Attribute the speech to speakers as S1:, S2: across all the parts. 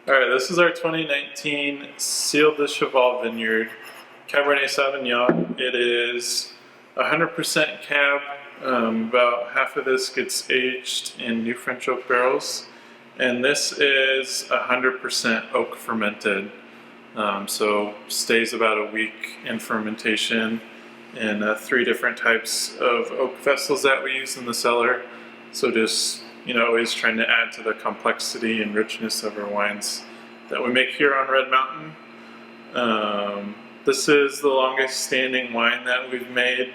S1: All right, this is our 2019 Ciel du Cheval Vineyard Cabernet Sauvignon. It is 100% cab. About half of this gets aged in new French oak barrels, and this is 100% oak fermented. So stays about a week in fermentation in 3 different types of oak vessels that we use in the cellar. So just, always trying to add to the complexity and richness of our wines that we make here on Red Mountain. This is the longest standing wine that we've made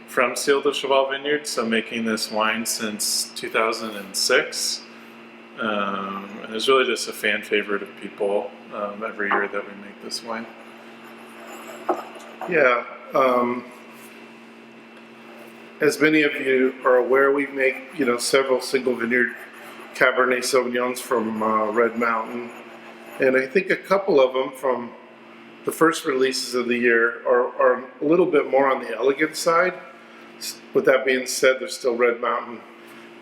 S1: from Ciel du Cheval Vineyard, so making this wine since 2006. And it's really just a fan favorite of people every year that we make this wine.
S2: Yeah, as many of you are aware, we make several single vineyard Cabernet Sauvignons from Red Mountain, and I think a couple of them from the first releases of the year are a little bit more on the elegant side. With that being said, they're still Red Mountain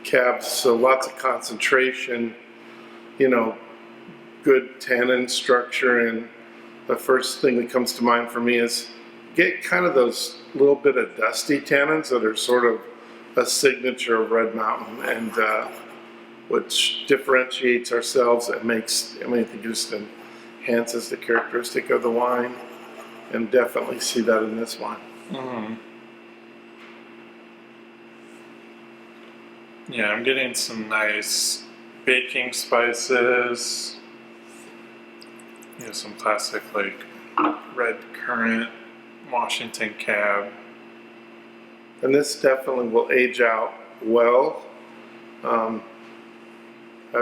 S2: cabs, so lots of concentration, good tannin structure, and the first thing that comes to mind for me is get kind of those little bit of dusty tannins that are sort of a signature of Red Mountain, and which differentiates ourselves and makes, I think it just enhances the characteristic of the wine, and definitely see that in this wine.
S1: Mm-hmm. Yeah, I'm getting some nice baking spices. Some classic like red currant, Washington cab.
S2: And this definitely will age out well. I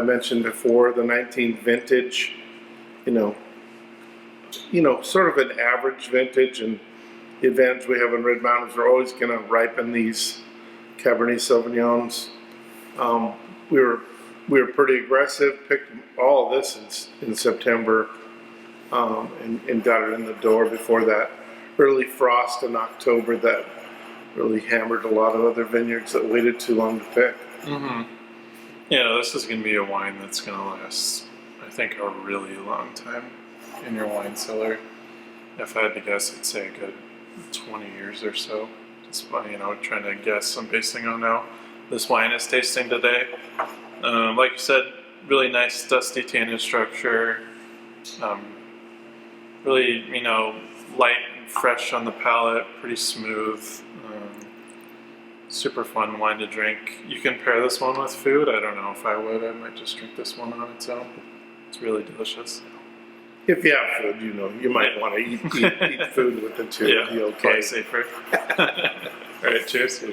S2: mentioned before the 19 vintage, sort of an average vintage, and the advantage we have in Red Mountain is we're always going to ripen these Cabernet Sauvignons. We were pretty aggressive, picked all of this in September, and got it in the door before that early frost in October that really hammered a lot of other vineyards that waited too long to pick.
S1: Mm-hmm. This is going to be a wine that's going to last, I think, a really long time in your wine cellar. If I had to guess, I'd say a good 20 years or so. Just trying to guess, I'm basing on how this wine is tasting today. Like you said, really nice dusty tannin structure. Really, light and fresh on the palate, pretty smooth. Super fun wine to drink. You can pair this one with food. I don't know if I would. I might just drink this one on its own. It's really delicious.
S2: If you have food, you might want to eat food with it too.
S1: Yeah,
S2: be okay.
S1: Probably safer. All right, cheers.